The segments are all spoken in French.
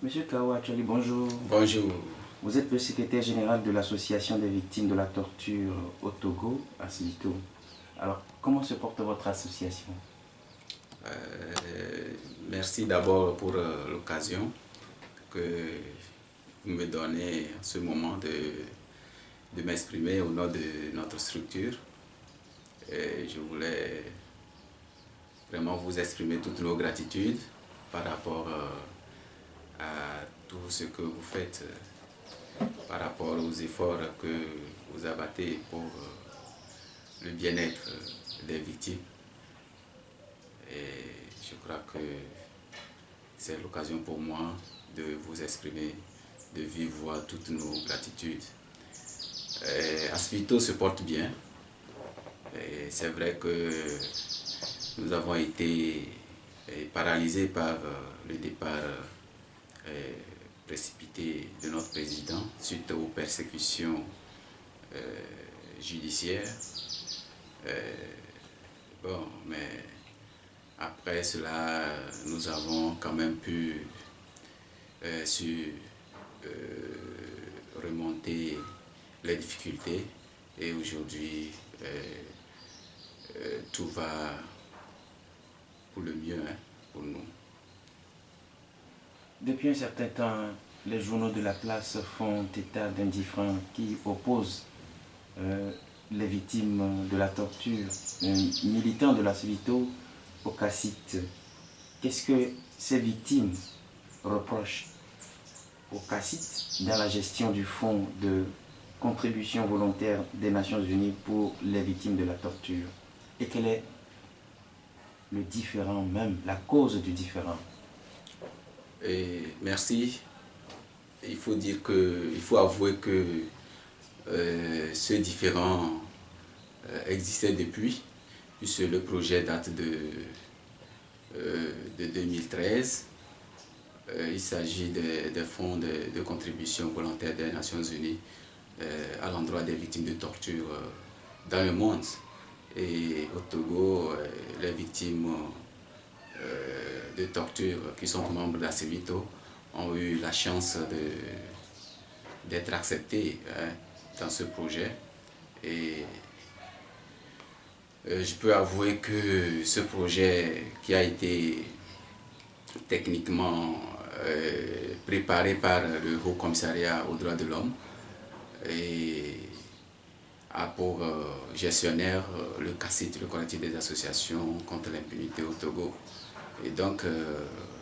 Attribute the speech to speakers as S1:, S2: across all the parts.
S1: Monsieur Kawa Acholi, bonjour.
S2: Bonjour.
S1: Vous êtes le secrétaire général de l'association des victimes de la torture au Togo, à Sibito. Alors, comment se porte votre association?
S2: Merci d'abord pour l'occasion que vous me donnez en ce moment de m'exprimer au nom de notre structure. Et je voulais vraiment vous exprimer toutes nos gratitudes par rapport à tout ce que vous faites, par rapport aux efforts que vous abattez pour le bien-être des victimes. Et je crois que c'est l'occasion pour moi de vous exprimer de vive voix toutes nos gratitudes. Asfito se porte bien. C'est vrai que nous avons été paralysés par le départ précipité de notre président suite aux persécutions judiciaires. Bon, mais après cela, nous avons quand même pu remonter les difficultés et aujourd'hui tout va pour le mieux pour nous.
S1: Depuis un certain temps, les journaux de la place font état d'un différend qui oppose les victimes de la torture, militants de la Sibito au CACIT. Qu'est-ce que ces victimes reprochent au CACIT dans la gestion du fonds de contribution volontaire des Nations Unies pour les victimes de la torture? Et quel est le différend même, la cause du différend?
S2: Merci. Il faut avouer que ce différend existait depuis, puisque le projet date de 2013. Il s'agit des fonds de contribution volontaire des Nations Unies à l'endroit des victimes de torture dans le monde. Et au Togo, les victimes de torture qui sont membres de la Sibito ont eu la chance d'être acceptés dans ce projet. Et je peux avouer que ce projet qui a été techniquement préparé par le Haut Commissariat aux droits de l'homme et a pour gestionnaire le CACIT, le collectif des associations contre l'impunité au Togo. Et donc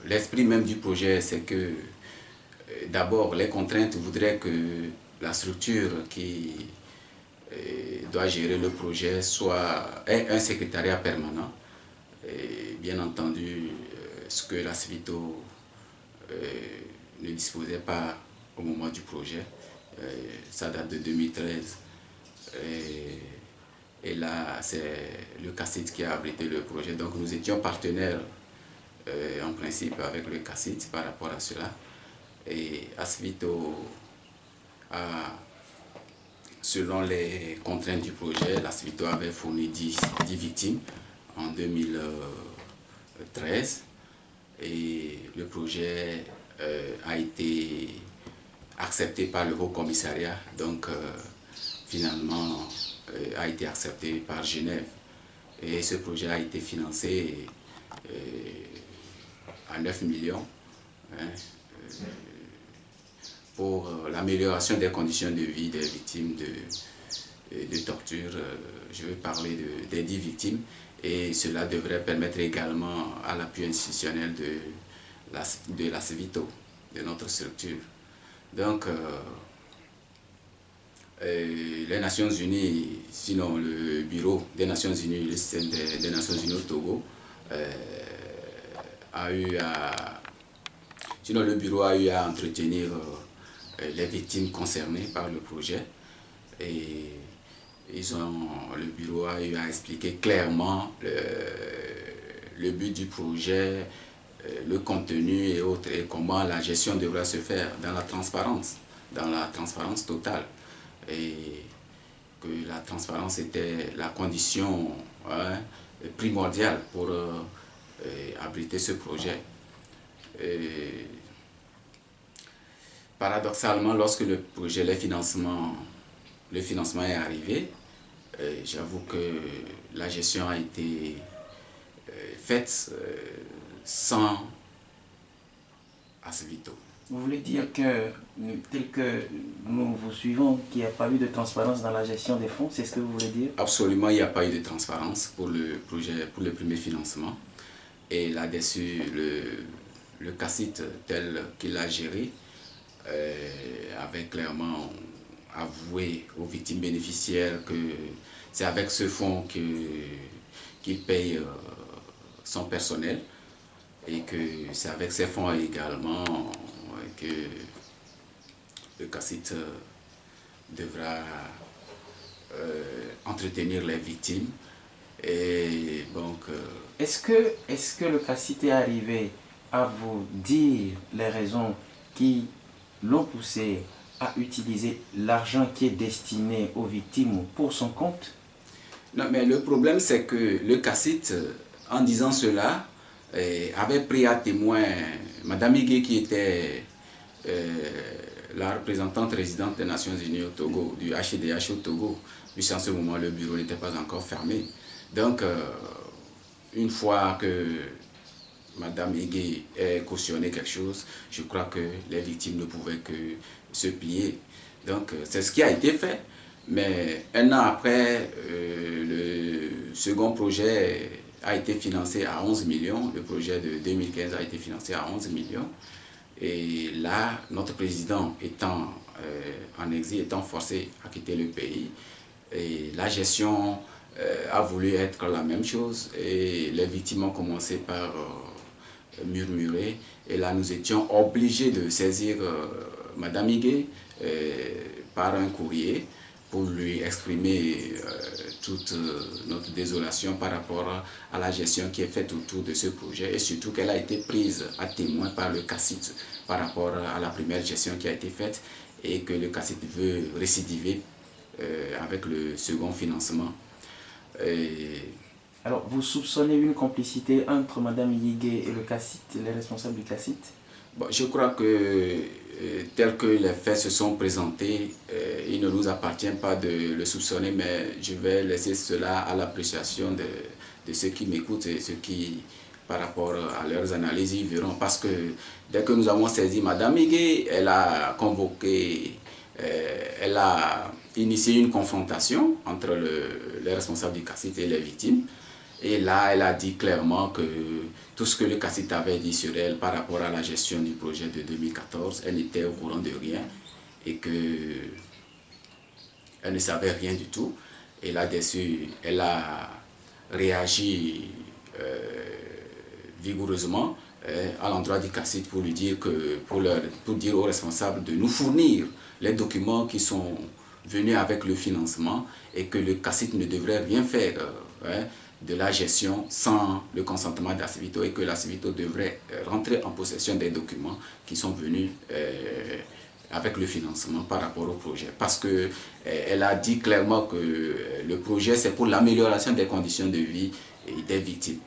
S2: l'esprit même du projet, c'est que d'abord les contraintes voudraient que la structure qui doit gérer le projet ait un secrétariat permanent. Et bien entendu, ce que la Sibito ne disposait pas au moment du projet. Ça date de 2013. Et là, c'est le CACIT qui a abrité le projet. Donc nous étions partenaires en principe avec le CACIT par rapport à cela. Et Asfito selon les contraintes du projet, l'Asfito avait fourni 10 victimes en 2013. Et le projet a été accepté par le Haut Commissariat. Donc finalement a été accepté par Genève. Et ce projet a été financé à 9 millions pour l'amélioration des conditions de vie des victimes de torture. Je vais parler des 10 victimes et cela devrait permettre également à l'appui institutionnel de la Sibito, de notre structure. Donc, les Nations Unies, sinon le bureau des Nations Unies, le système des Nations Unies au Togo, le bureau a eu à entretenir les victimes concernées par le projet et le bureau a eu à expliquer clairement le but du projet, le contenu et autres, et comment la gestion devra se faire dans la transparence totale. Et que la transparence était la condition primordiale pour abriter ce projet. paradoxalement, lorsque le projet, le financement est arrivé, j'avoue que la gestion a été faite sans Asvito.
S1: Vous voulez dire que, tel que nous vous suivons, qu'il n'y a pas eu de transparence dans la gestion des fonds, c'est ce que vous voulez dire?
S2: Absolument, il n'y a pas eu de transparence pour le projet, pour le premier financement. Et là-dessus, le CACIT tel qu'il a géré avait clairement avoué aux victimes bénéficiaires que c'est avec ce fonds qu'il paye son personnel et que c'est avec ces fonds également que le CACIT devra entretenir les victimes. Et donc,
S1: est-ce que le CACIT est arrivé à vous dire les raisons qui l'ont poussé à utiliser l'argent qui est destiné aux victimes pour son compte?
S2: Non, mais le problème c'est que le CACIT, en disant cela, avait pris à témoin Madame Higué qui était la représentante résidente des Nations Unies au Togo, du HCDH au Togo, puisqu'en ce moment le bureau n'était pas encore fermé. Donc, une fois que Madame Higué ait cautionné quelque chose, je crois que les victimes ne pouvaient que se plier. Donc, c'est ce qui a été fait. Mais un an après, le second projet a été financé à 11 millions. Le projet de 2015 a été financé à 11 millions. Et là, notre président étant en exil, étant forcé à quitter le pays, et la gestion a voulu être la même chose. Et les victimes ont commencé par murmurer. Et là, nous étions obligés de saisir Madame Higué par un courrier pour lui exprimer toute notre désolation par rapport à la gestion qui est faite autour de ce projet et surtout qu'elle a été prise à témoin par le CACIT par rapport à la première gestion qui a été faite et que le CACIT veut récidiver avec le second financement.
S1: Alors, vous soupçonnez une complicité entre Mme Higué et le CACIT, les responsables du CACIT?
S2: Bon, je crois que tel que les faits se sont présentés, il ne nous appartient pas de le soupçonner, mais je vais laisser cela à l'appréciation de ceux qui m'écoutent et ceux qui, par rapport à leurs analyses, y verront. Parce que dès que nous avons saisi Mme Higué, elle a convoqué, elle a initié une confrontation entre les responsables du CACIT et les victimes. Et là, elle a dit clairement que tout ce que le CACIT avait dit sur elle par rapport à la gestion du projet de 2014, elle n'était au courant de rien et qu'elle ne savait rien du tout. Et là-dessus, elle a réagi vigoureusement à l'endroit du CACIT pour lui dire pour dire aux responsables de nous fournir les documents qui sont venus avec le financement et que le CACIT ne devrait rien faire de la gestion sans le consentement d'Asvito et que l'Asvito devrait rentrer en possession des documents qui sont venus avec le financement par rapport au projet. Parce qu'elle a dit clairement que le projet c'est pour l'amélioration des conditions de vie des victimes.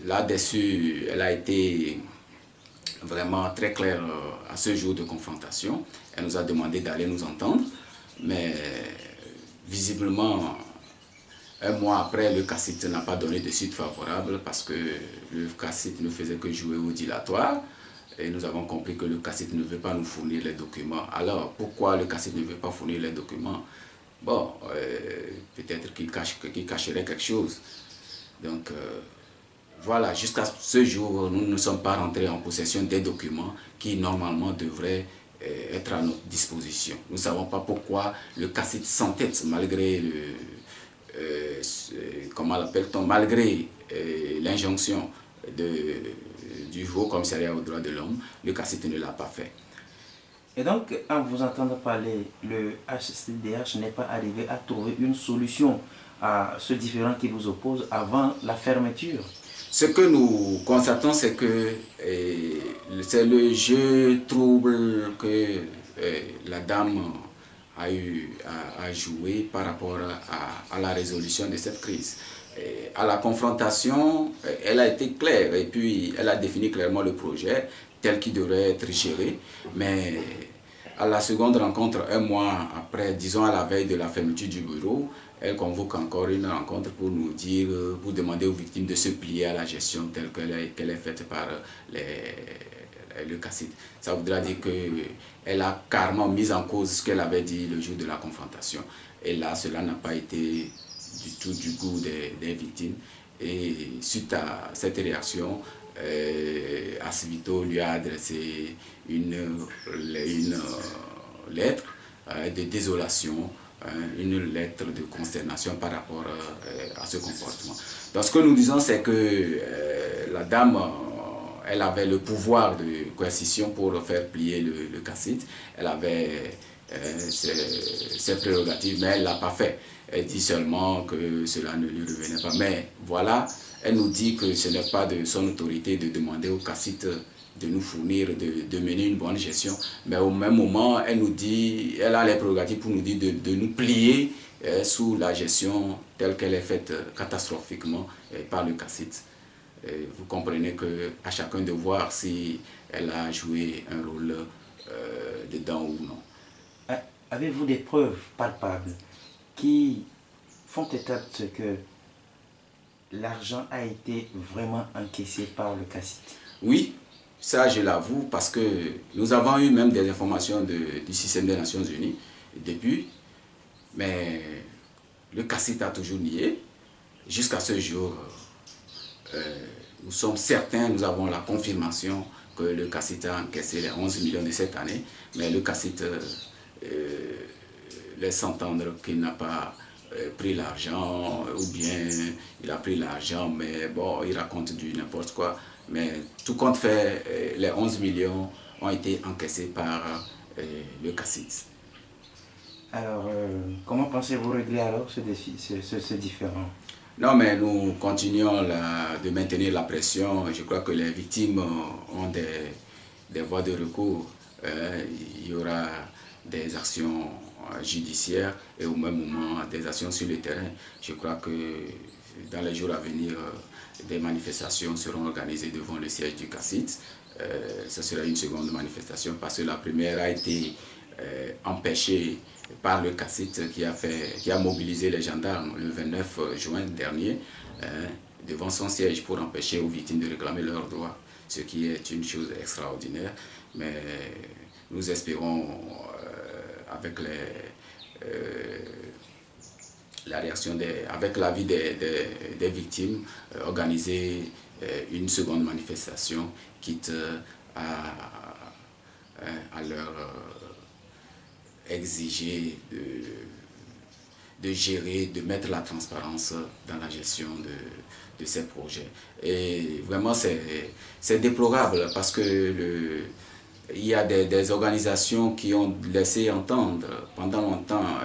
S2: Là-dessus, elle a été vraiment très claire à ce jour de confrontation. Elle nous a demandé d'aller nous entendre, mais visiblement, un mois après, le CACIT n'a pas donné de suite favorable parce que le CACIT ne faisait que jouer au dilatoire et nous avons compris que le CACIT ne veut pas nous fournir les documents. Alors, pourquoi le CACIT ne veut pas fournir les documents? Bon, peut-être qu'il cacherait quelque chose. Donc, voilà, jusqu'à ce jour, nous ne sommes pas rentrés en possession des documents qui, normalement, devraient être à notre disposition. Nous ne savons pas pourquoi le CACIT s'entête malgré comment l'appelle-t-on, malgré l'injonction du Haut Commissariat aux droits de l'homme, le CACIT ne l'a pas fait.
S1: Et donc, en vous entendant parler, le HCDH n'est pas arrivé à trouver une solution à ce différend qui vous oppose avant la fermeture?
S2: Ce que nous constatons, c'est que c'est le jeu trouble que la dame a eu à jouer par rapport à la résolution de cette crise. À la confrontation, elle a été claire et puis elle a défini clairement le projet tel qu'il devrait être géré. Mais à la seconde rencontre, un mois après, disons à la veille de la fermeture du bureau, elle convoque encore une rencontre pour nous dire, pour demander aux victimes de se plier à la gestion telle qu'elle est faite par le CACIT. Ça voudra dire qu'elle a carrément mis en cause ce qu'elle avait dit le jour de la confrontation. Et là, cela n'a pas été du tout du goût des victimes. Et suite à cette réaction, Asvito lui a adressé une lettre de désolation, une lettre de consternation par rapport à ce comportement. Donc ce que nous disons, c'est que la dame, elle avait le pouvoir de coercition pour faire plier le CACIT. Elle avait ses prérogatives, mais elle ne l'a pas fait. Elle dit seulement que cela ne lui revenait pas. Mais voilà, elle nous dit que ce n'est pas de son autorité de demander au CACIT de nous fournir, de mener une bonne gestion. Mais au même moment, elle nous dit, elle a les prérogatives pour nous dire de nous plier sous la gestion telle qu'elle est faite catastrophiquement par le CACIT. Vous comprenez qu'à chacun de voir si elle a joué un rôle dedans ou non.
S1: Avez-vous des preuves palpables qui font état de ce que l'argent a été vraiment encaissé par le CACIT?
S2: Oui, ça je l'avoue parce que nous avons eu même des informations du système des Nations Unies depuis, mais le CACIT a toujours nié. Jusqu'à ce jour, nous sommes certains, nous avons la confirmation que le CACIT a encaissé les 11 millions de cette année, mais le CACIT laisse entendre qu'il n'a pas pris l'argent, ou bien il a pris l'argent, mais bon, il raconte du n'importe quoi. Mais tout compte fait, les 11 millions ont été encaissés par le CACIT.
S1: Alors, comment pensez-vous régler alors ce différend?
S2: Non, mais nous continuons de maintenir la pression. Je crois que les victimes ont des voies de recours. Il y aura des actions judiciaires et au même moment des actions sur le terrain. Je crois que dans les jours à venir, des manifestations seront organisées devant le siège du CACIT. Ce sera une seconde manifestation parce que la première a été empêchée par le CACIT qui a mobilisé les gendarmes le 29 juin dernier devant son siège pour empêcher aux victimes de réclamer leurs droits, ce qui est une chose extraordinaire. Mais nous espérons, avec la réaction avec l'avis des victimes, organiser une seconde manifestation, quitte à leur exiger de gérer, de mettre la transparence dans la gestion de ces projets. Et vraiment, c'est déplorable parce que il y a des organisations qui ont laissé entendre pendant longtemps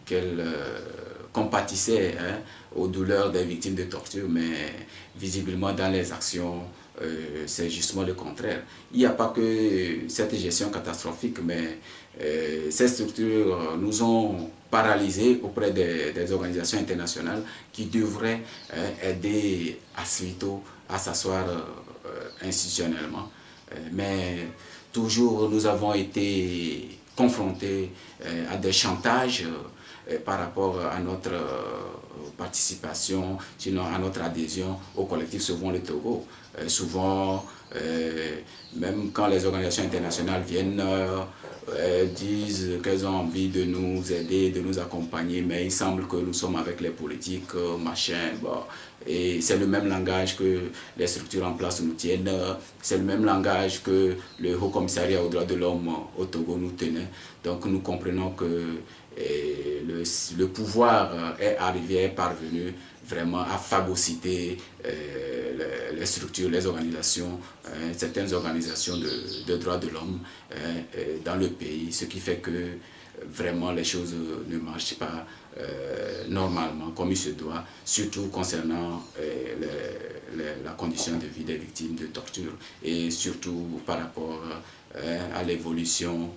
S2: qu'elles compatissaient aux douleurs des victimes de torture, mais visiblement dans les actions, c'est justement le contraire. Il n'y a pas que cette gestion catastrophique, mais ces structures nous ont paralysés auprès des organisations internationales qui devraient aider Asvito à s'asseoir institutionnellement. Mais toujours nous avons été confrontés à des chantages par rapport à notre participation, sinon à notre adhésion au collectif Sauvons le Togo. Souvent, même quand les organisations internationales viennent, disent qu'elles ont envie de nous aider, de nous accompagner, mais il semble que nous sommes avec les politiques, machin, bon. Et c'est le même langage que les structures en place nous tiennent, c'est le même langage que le Haut Commissariat aux droits de l'homme au Togo nous tenait. Donc nous comprenons que le pouvoir est arrivé, est parvenu vraiment à phagocyter les structures, les organisations, certaines organisations de droits de l'homme dans le pays, ce qui fait que vraiment les choses ne marchent pas normalement comme il se doit, surtout concernant la condition de vie des victimes de torture et surtout par rapport à l'évolution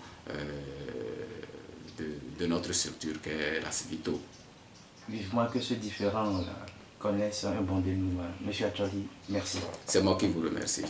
S2: de notre structure qu'est l'Asvito.
S1: Vivement que ce différend, connaissent un bon dénouement. Monsieur Acholi, merci.
S2: C'est moi qui vous remercie.